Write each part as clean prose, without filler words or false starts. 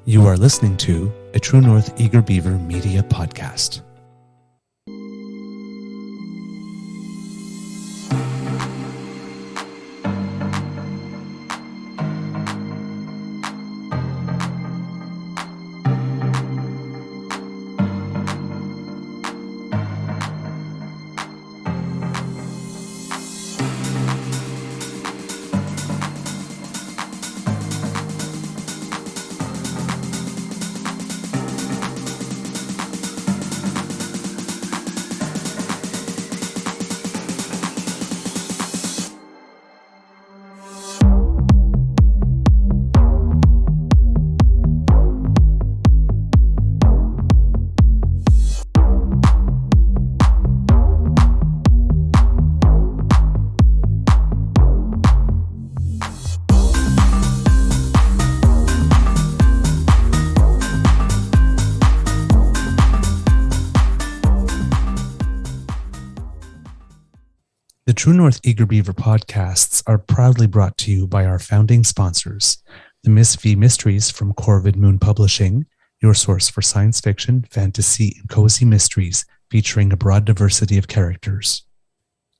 You are listening to a True North Eager Beaver Media Podcast. The True North Eager Beaver podcasts are proudly brought to you by our founding sponsors, the Miss V Mysteries from Corvid Moon Publishing, your source for science fiction, fantasy, and cozy mysteries featuring a broad diversity of characters.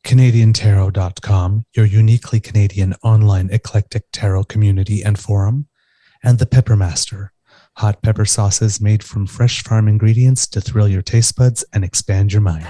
CanadianTarot.com, your uniquely Canadian online eclectic tarot community and forum, and The Pepper Master, hot pepper sauces made from fresh farm ingredients to thrill your taste buds and expand your mind.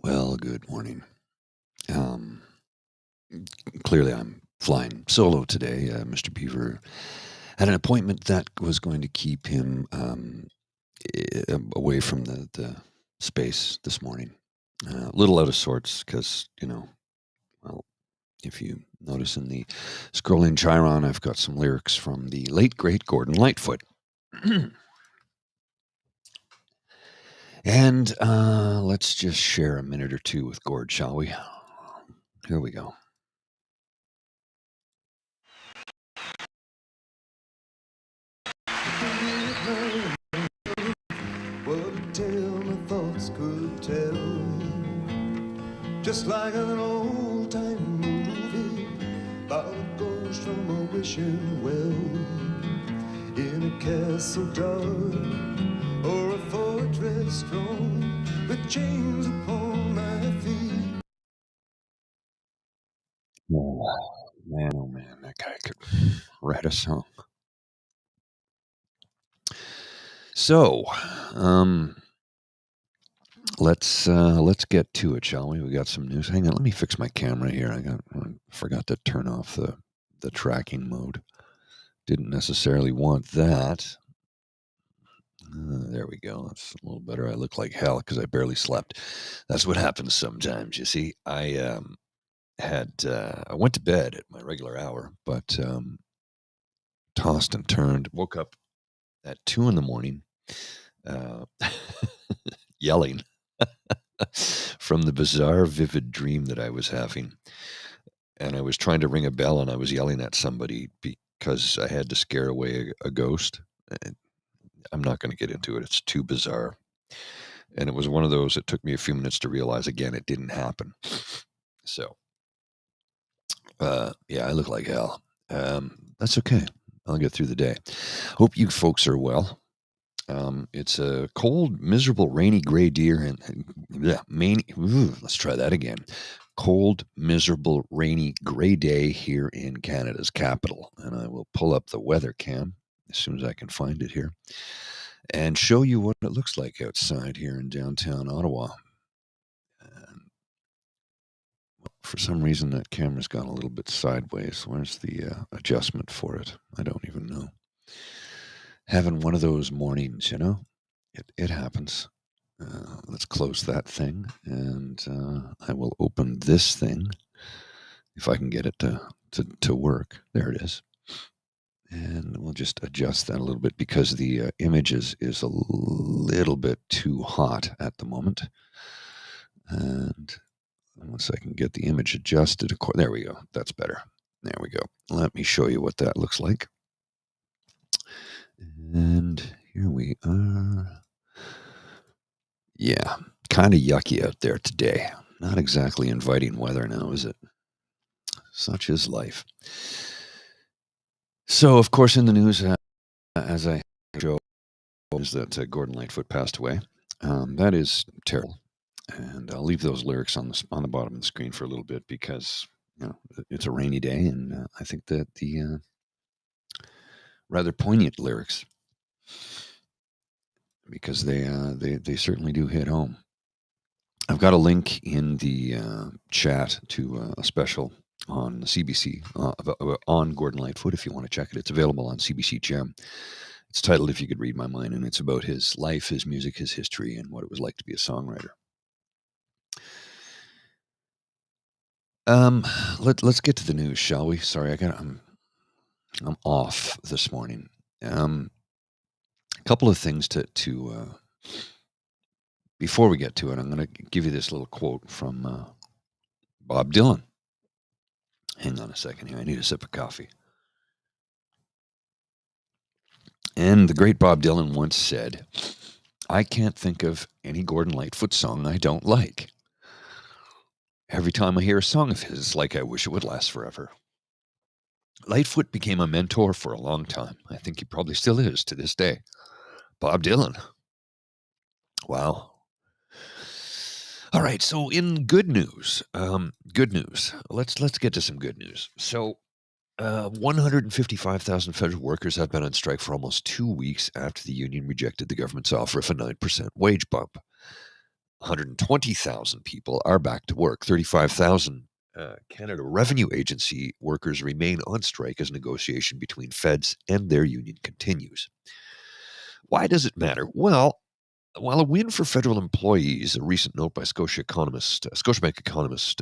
Well, good morning. Clearly I'm flying solo today. Mr. Beaver had an appointment that was going to keep him away from the space this morning. A little out of sorts because, well, if you notice in the scrolling Chiron, I've got some lyrics from the late, great Gordon Lightfoot. And let's just share a minute or two with Gord, shall we? Here we go. What a tale my thoughts could tell, just like an old-time movie about a ghost from a wishing well, in a castle dark or a fortress strong, with chains upon my feet. Oh man, that guy could write a song. So, let's get to it, shall we? We got some news. Hang on, let me fix my camera here. I forgot to turn off the tracking mode. Didn't necessarily want that. There we go. That's a little better. I look like hell because I barely slept. That's what happens sometimes. You see, I went to bed at my regular hour, but tossed and turned. Woke up at 2 a.m, yelling from the bizarre, vivid dream that I was having. And I was trying to ring a bell, and I was yelling at somebody because I had to scare away a ghost. I'm not going to get into it. It's too bizarre. And it was one of those, it took me a few minutes to realize, again, it didn't happen. So, yeah, I look like hell. That's okay. I'll get through the day. Hope you folks are well. It's a cold, miserable, rainy, gray let's try that again. Cold, miserable, rainy, gray day here in Canada's capital. And I will pull up the weather cam as soon as I can find it here and show you what it looks like outside here in downtown Ottawa. And for some reason, that camera's gone a little bit sideways. Where's the adjustment for it? I don't even know. Having one of those mornings, it happens. Let's close that thing, and I will open this thing if I can get it to work. There it is. And we'll just adjust that a little bit because the image is a little bit too hot at the moment. And once I can get the image adjusted, there we go. That's better. There we go. Let me show you what that looks like. And here we are. Yeah, kind of yucky out there today. Not exactly inviting weather now, is it? Such is life. So, of course, in the news, as I show, is that Gordon Lightfoot passed away. That is terrible. And I'll leave those lyrics on the bottom of the screen for a little bit because it's a rainy day, and I think that the rather poignant lyrics, because they certainly do hit home. I've got a link in the chat to a special on the CBC on Gordon Lightfoot if you want to check it. It's available on CBC Gem. It's titled "If You Could Read My Mind," and it's about his life, his music, his history, and what it was like to be a songwriter. Let's get to the news, shall we? Sorry, I'm off this morning. A couple of things to before we get to it. I'm going to give you this little quote from Bob Dylan. Hang on a second here. I need a sip of coffee. And the great Bob Dylan once said, "I can't think of any Gordon Lightfoot song I don't like. Every time I hear a song of his, it's like I wish it would last forever." Lightfoot became a mentor for a long time. I think he probably still is to this day. Bob Dylan. Wow. All right, so in good news, let's get to some good news. So 155,000 federal workers have been on strike for almost 2 weeks after the union rejected the government's offer of a 9% wage bump. 120,000 people are back to work. 35,000 Canada Revenue Agency workers remain on strike as negotiation between feds and their union continues. Why does it matter? Well, while a win for federal employees, a recent note by Scotiabank economist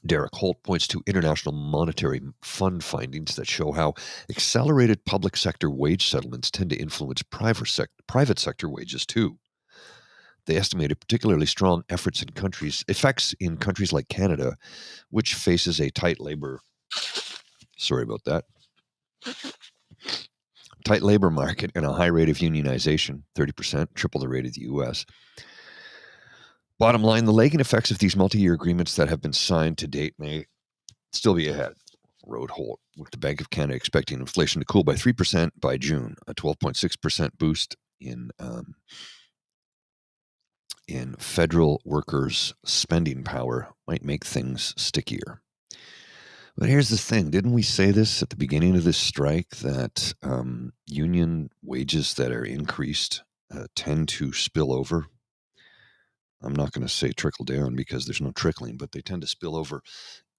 Derek Holt points to International Monetary Fund findings that show how accelerated public sector wage settlements tend to influence private sector wages too. They estimated particularly strong effects in countries like Canada, which faces a tight labor market and a high rate of unionization, 30%, triple the rate of the U.S. Bottom line, the lagging effects of these multi-year agreements that have been signed to date may still be ahead. Wrote Holt, with the Bank of Canada expecting inflation to cool by 3% by June, a 12.6% boost in federal workers' spending power might make things stickier. But here's the thing. Didn't we say this at the beginning of this strike, that union wages that are increased tend to spill over? I'm not going to say trickle down because there's no trickling, but they tend to spill over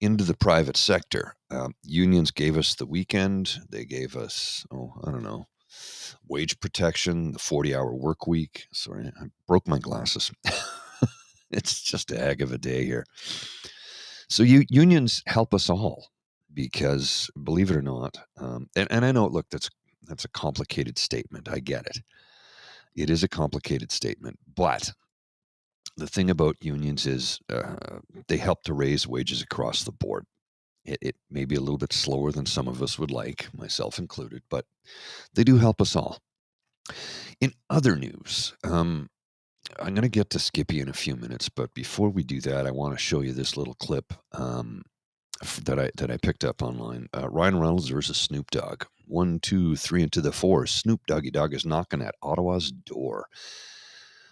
into the private sector. Unions gave us the weekend. They gave us, wage protection, the 40-hour work week. Sorry, I broke my glasses. It's just a heck of a day here. So unions help us all because, believe it or not, and I know, look, that's a complicated statement. I get it. It is a complicated statement, but the thing about unions is they help to raise wages across the board. It may be a little bit slower than some of us would like, myself included, but they do help us all. In other news, I'm going to get to Skippy in a few minutes, but before we do that, I want to show you this little clip that I picked up online. Ryan Reynolds versus Snoop Dogg. 1, 2, 3 into the 4. Snoop Doggy Dogg is knocking at Ottawa's door.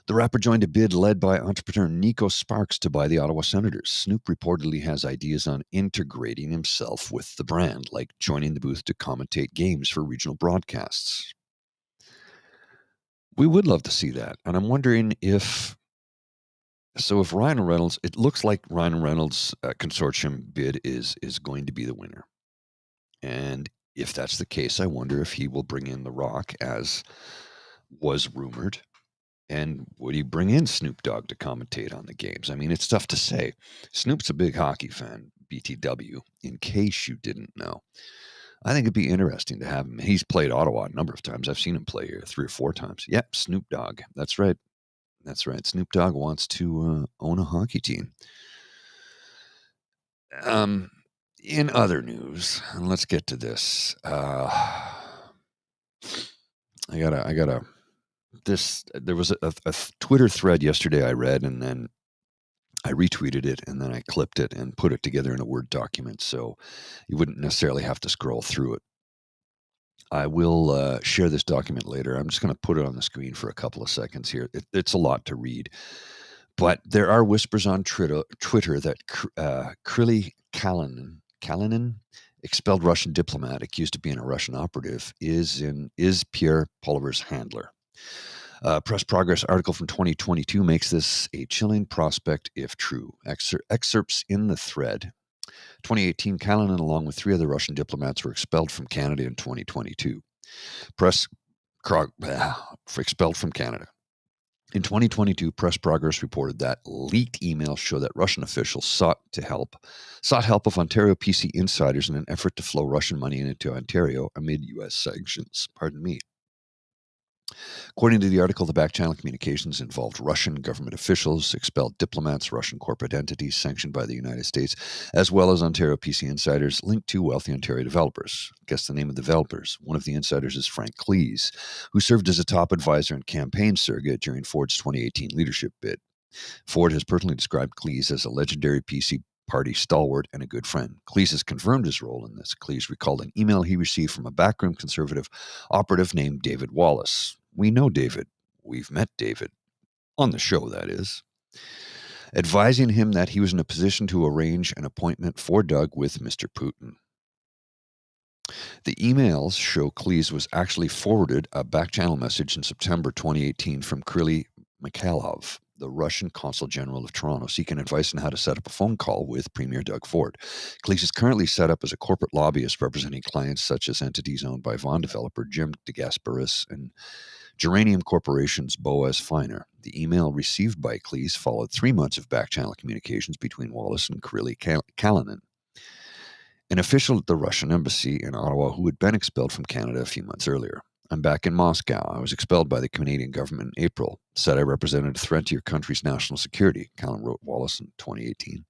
The rapper joined a bid led by entrepreneur Nico Sparks to buy the Ottawa Senators. Snoop reportedly has ideas on integrating himself with the brand, like joining the booth to commentate games for regional broadcasts. We would love to see that. And I'm wondering if Ryan Reynolds, it looks like Ryan Reynolds' consortium bid is going to be the winner. And if that's the case, I wonder if he will bring in The Rock, as was rumored. And would he bring in Snoop Dogg to commentate on the games? I mean, it's tough to say. Snoop's a big hockey fan, BTW, in case you didn't know. I think it'd be interesting to have him. He's played Ottawa a number of times. I've seen him play here 3 or 4 times. Yep, Snoop Dogg. That's right. That's right. Snoop Dogg wants to own a hockey team. In other news, and let's get to this. There was a Twitter thread yesterday I read, and then I retweeted it, and then I clipped it and put it together in a Word document, so you wouldn't necessarily have to scroll through it. I will share this document later. I'm just going to put it on the screen for a couple of seconds here. It's a lot to read. But there are whispers on Twitter that Kryly Kalinin, expelled Russian diplomat accused of being a Russian operative, is Pierre Poilievre's handler. Press Progress article from 2022 makes this a chilling prospect if true. Excerpts in the thread. 2018, Kalinin, along with 3 other Russian diplomats, were expelled from Canada in 2022. Expelled from Canada. In 2022, Press Progress reported that leaked emails show that Russian officials sought help of Ontario PC insiders in an effort to flow Russian money into Ontario amid U.S. sanctions. Pardon me. According to the article, the back-channel communications involved Russian government officials, expelled diplomats, Russian corporate entities sanctioned by the United States, as well as Ontario PC insiders linked to wealthy Ontario developers. Guess the name of the developers. One of the insiders is Frank Cleese, who served as a top advisor and campaign surrogate during Ford's 2018 leadership bid. Ford has personally described Cleese as a legendary PC party stalwart and a good friend. Cleese has confirmed his role in this. Cleese recalled an email he received from a backroom conservative operative named David Wallace. We know David. We've met David. On the show, that is. Advising him that he was in a position to arrange an appointment for Doug with Mr. Putin. The emails show Cleese was actually forwarded a back-channel message in September 2018 from Kryly Mikhailov, the Russian Consul General of Toronto, seeking advice on how to set up a phone call with Premier Doug Ford. Cleese is currently set up as a corporate lobbyist representing clients such as entities owned by Vaughan developer Jim DeGasperis and Geranium Corporation's Boaz Feiner. The email received by Cleese followed 3 months of back-channel communications between Wallace and Kryly Kalinin, an official at the Russian embassy in Ottawa who had been expelled from Canada a few months earlier. I'm back in Moscow. I was expelled by the Canadian government in April. Said I represented a threat to your country's national security, Kalinin wrote Wallace in 2018.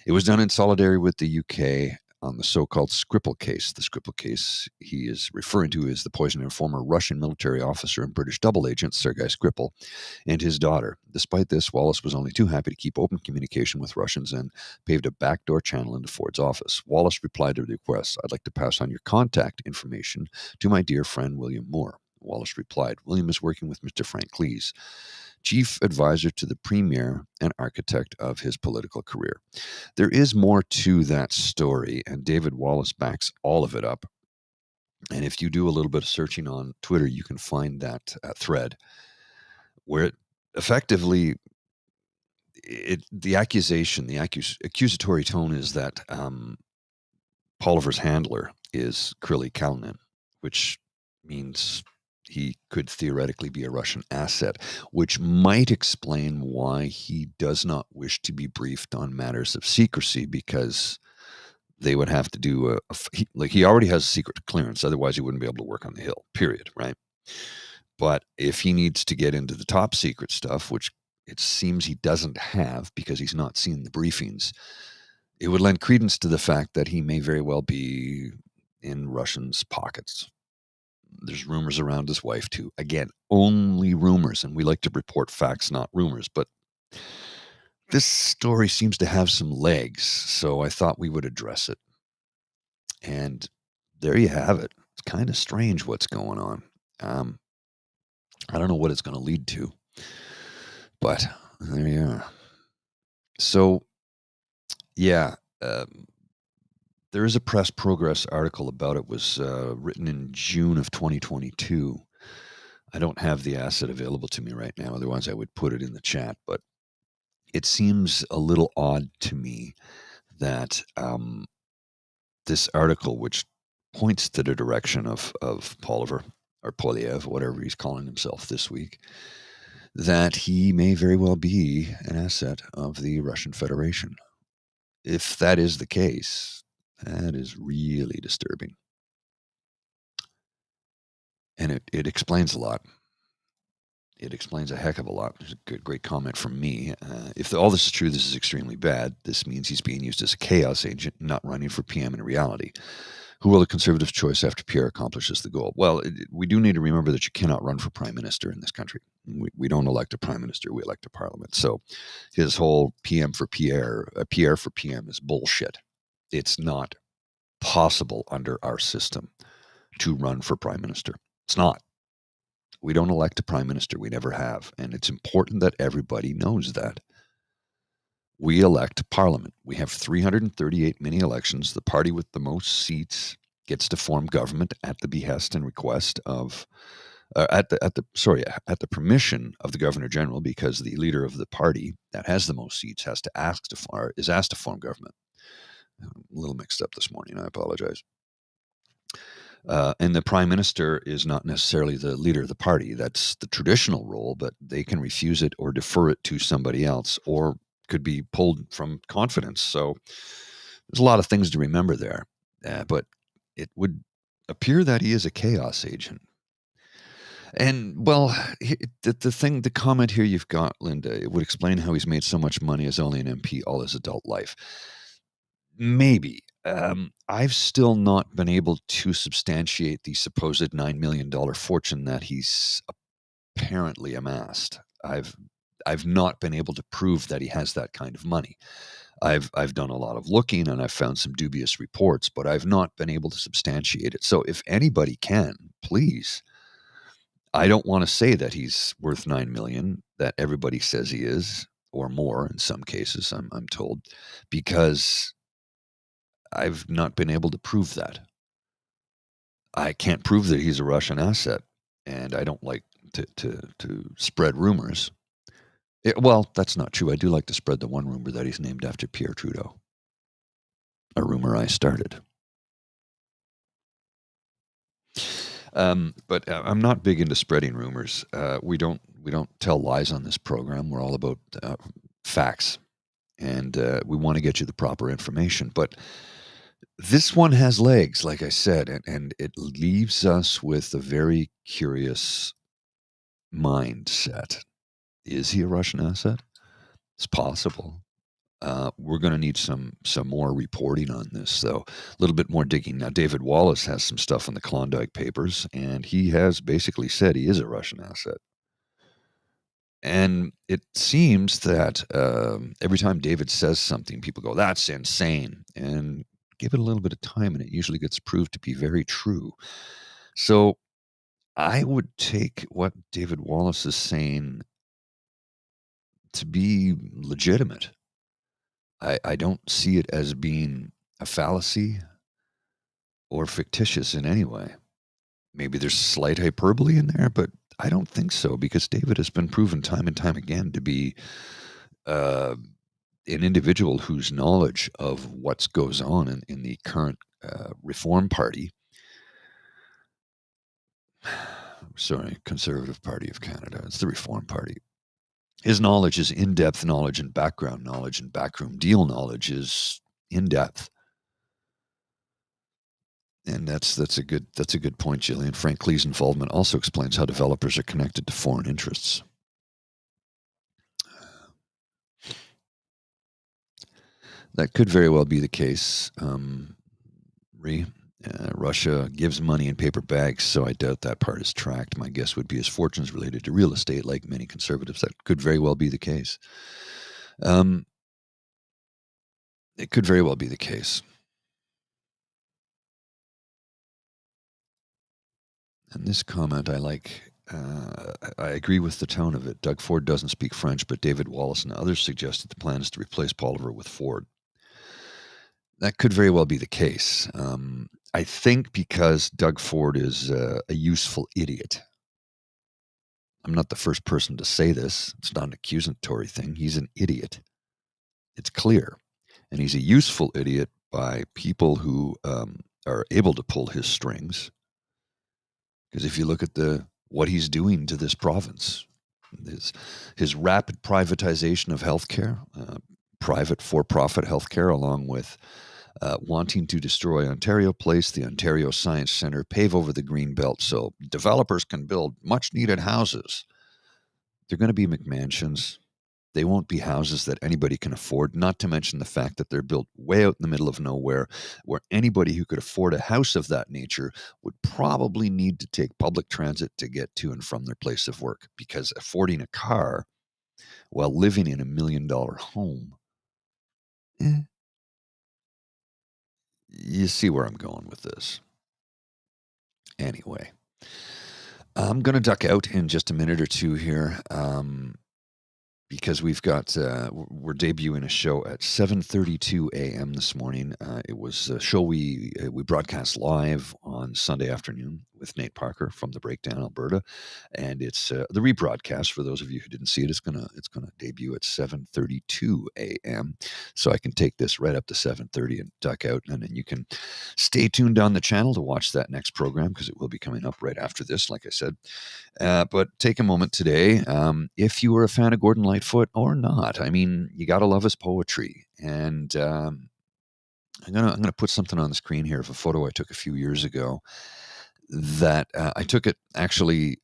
It was done in solidarity with the UK on the so-called Skripal case. The Skripal case he is referring to is the poisoning of former Russian military officer and British double agent Sergei Skripal and his daughter. Despite this, Wallace was only too happy to keep open communication with Russians and paved a backdoor channel into Ford's office. Wallace replied to the request, I'd like to pass on your contact information to my dear friend William Moore. Wallace replied, William is working with Mr. Frank Cleese, chief advisor to the premier and architect of his political career. There is more to that story, and David Wallace backs all of it up. And if you do a little bit of searching on Twitter, you can find that thread where it effectively, the accusatory tone is that Poilievre's handler is Kryly Kalinin, which means he could theoretically be a Russian asset, which might explain why he does not wish to be briefed on matters of secrecy, because they would have to do he already has a secret clearance, otherwise he wouldn't be able to work on the Hill, period, right? But if he needs to get into the top secret stuff, which it seems he doesn't have because he's not seen the briefings, it would lend credence to the fact that he may very well be in Russians' pockets. There's rumors around his wife, too. Again, only rumors, and we like to report facts, not rumors. But this story seems to have some legs, so I thought we would address it. And there you have it. It's kind of strange what's going on. I don't know what it's going to lead to, but there you are. So, yeah, there is a Press Progress article about it. Was written in June of 2022. I don't have the asset available to me right now. Otherwise, I would put it in the chat. But it seems a little odd to me that this article, which points to the direction of Poilievre, or Poilievre, whatever he's calling himself this week, that he may very well be an asset of the Russian Federation. If that is the case, that is really disturbing. And it explains a lot. It explains a heck of a lot. There's a great comment from me. If all this is true, this is extremely bad. This means he's being used as a chaos agent, not running for PM in reality. Who will the Conservatives' choice after Pierre accomplishes the goal? Well, we do need to remember that you cannot run for prime minister in this country. We don't elect a prime minister, we elect a parliament. So his whole PM for Pierre, Pierre for PM is bullshit. It's not possible under our system to run for prime minister. It's not. We don't elect a prime minister. We never have. And it's important that everybody knows that. We elect parliament. We have 338 mini elections. The party with the most seats gets to form government at the behest and request of, at the permission of the Governor General, because the leader of the party that has the most seats is asked to form government. I'm a little mixed up this morning. I apologize. And the prime minister is not necessarily the leader of the party. That's the traditional role, but they can refuse it or defer it to somebody else, or could be pulled from confidence. So there's a lot of things to remember there. But it would appear that he is a chaos agent. And, well, the comment here you've got, Linda, it would explain how he's made so much money as only an MP all his adult life. Maybe. I've still not been able to substantiate the supposed $9 million fortune that he's apparently amassed. I've not been able to prove that he has that kind of money. I've done a lot of looking and I've found some dubious reports, but I've not been able to substantiate it. So if anybody can, please. I don't want to say that he's worth $9 million, that everybody says he is, or more in some cases, I'm told, because I've not been able to prove that. I can't prove that he's a Russian asset, and I don't like to spread rumors. Well, that's not true. I do like to spread the one rumor that he's named after Pierre Trudeau, a rumor I started. But I'm not big into spreading rumors. We don't tell lies on this program. We're all about facts, and we want to get you the proper information. But this one has legs, like I said, and it leaves us with a very curious mindset. Is he a Russian asset? It's possible. We're going to need some more reporting on this, though. A little bit more digging. Now, David Wallace has some stuff on the Klondike Papers, and he has basically said he is a Russian asset. And it seems that every time David says something, people go, "That's insane." And give it a little bit of time, and it usually gets proved to be very true. So I would take what David Wallace is saying to be legitimate. I don't see it as being a fallacy or fictitious in any way. Maybe there's slight hyperbole in there, but I don't think so, because David has been proven time and time again to be an individual whose knowledge of what goes on in the current Reform Party, Conservative Party of Canada, it's the Reform Party. His knowledge is in-depth knowledge, and background knowledge and backroom deal knowledge is in-depth. And that's a good point, Gillian. Frank Klee's involvement also explains how developers are connected to foreign interests. That could very well be the case. Russia gives money in paper bags, so I doubt that part is tracked. My guess would be his fortune's related to real estate, like many conservatives. That could very well be the case. It could very well be the case. And this comment I like. I agree with the tone of it. Doug Ford doesn't speak French, but David Wallace and others suggested the plan is to replace Poilievre with Ford. That could very well be the case. I think because Doug Ford is a useful idiot. I'm not the first person to say this. It's not an accusatory thing. He's an idiot. It's clear. And he's a useful idiot by people who are able to pull his strings. Because if you look at what he's doing to this province, his rapid privatization of healthcare, private for-profit healthcare, along with wanting to destroy Ontario Place, the Ontario Science Centre, pave over the green belt so developers can build much-needed houses. They're going to be McMansions. They won't be houses that anybody can afford, not to mention the fact that they're built way out in the middle of nowhere, where anybody who could afford a house of that nature would probably need to take public transit to get to and from their place of work, because affording a car while living in $1 million home, you see where I'm going with this. Anyway, I'm going to duck out in just a minute or two here. Because we're debuting a show at 7:32 a.m. this morning. It was a show we broadcast live on Sunday afternoon with Nate Parker from the Breakdown, Alberta, and it's the rebroadcast. For those of you who didn't see it, it's gonna debut at 7:32 a.m. So I can take this right up to 7:30 and duck out, and then you can stay tuned on the channel to watch that next program, because it will be coming up right after this, like I said. But take a moment today, if you were a fan of Gordon Lightfoot or not. I mean, you got to love his poetry. And I'm gonna put something on the screen here of a photo I took a few years ago. That I took it actually.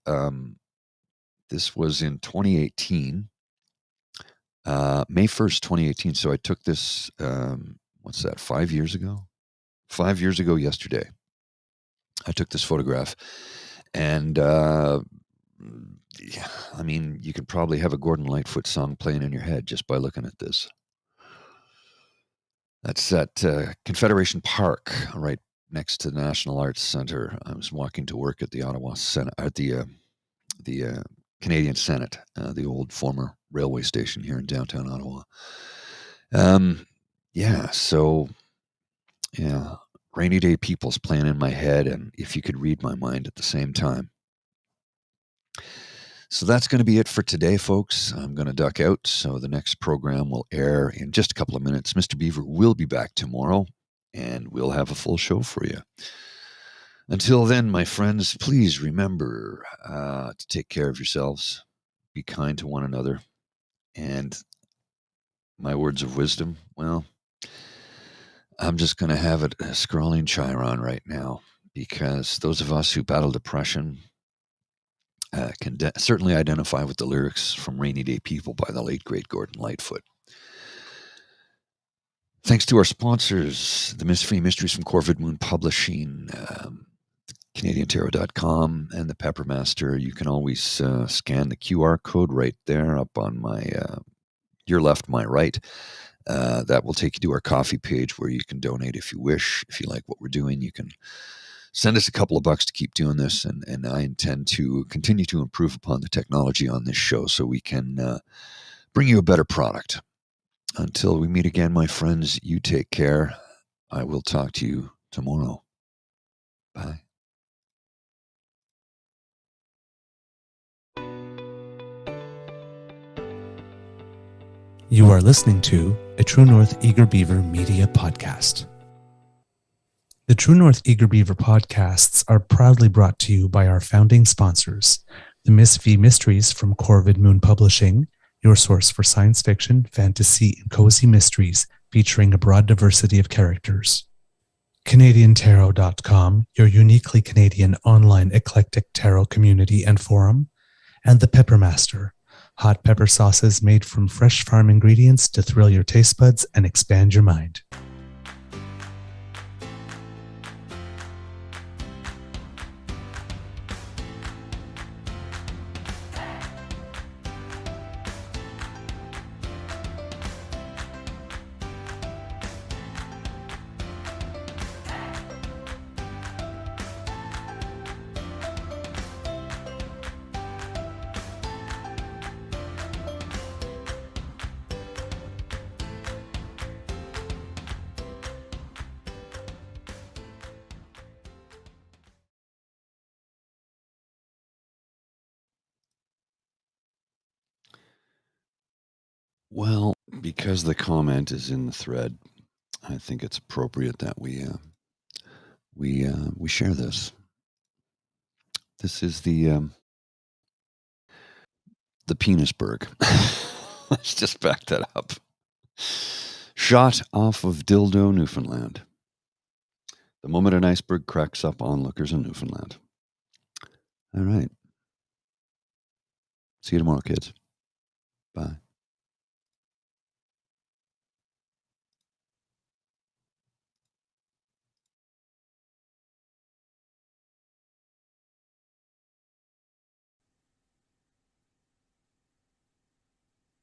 This was in 2018, May 1st, 2018. So I took this. What's that? 5 years ago. 5 years ago yesterday, I took this photograph, and I mean, you could probably have a Gordon Lightfoot song playing in your head just by looking at this. That's at Confederation Park, right next to the National Arts Centre. I was walking to work at the Ottawa Senate, at the Canadian Senate, the old former railway station here in downtown Ottawa. Rainy Day People's playing in my head, and If You Could Read My Mind at the same time. So that's going to be it for today, folks. I'm going to duck out, so the next program will air in just a couple of minutes. Mr. Beaver will be back tomorrow, and we'll have a full show for you. Until then, my friends, please remember to take care of yourselves, be kind to one another, and my words of wisdom, well, I'm just going to have it scrawling Chiron right now, because those of us who battle depression can certainly identify with the lyrics from Rainy Day People by the late, great Gordon Lightfoot. Thanks to our sponsors, the Mystery Mysteries from Corvid Moon Publishing, CanadianTarot.com, and the Peppermaster. You can always scan the QR code right there up on my your left, my right. That will take you to our coffee page, where you can donate if you wish. If you like what we're doing, you can send us a couple of bucks to keep doing this, and I intend to continue to improve upon the technology on this show so we can bring you a better product. Until we meet again, my friends, you take care. I will talk to you tomorrow. Bye. You are listening to a True North Eager Beaver Media Podcast. The True North Eager Beaver podcasts are proudly brought to you by our founding sponsors, the Miss V Mysteries from Corvid Moon Publishing, your source for science fiction, fantasy, and cozy mysteries featuring a broad diversity of characters. CanadianTarot.com, your uniquely Canadian online eclectic tarot community and forum. And the Peppermaster, hot pepper sauces made from fresh farm ingredients to thrill your taste buds and expand your mind. Well, because the comment is in the thread, I think it's appropriate that we share this. This is the the Penisberg. Let's just back that up. Shot off of Dildo, Newfoundland. The moment an iceberg cracks up onlookers in Newfoundland. All right. See you tomorrow, kids. Bye.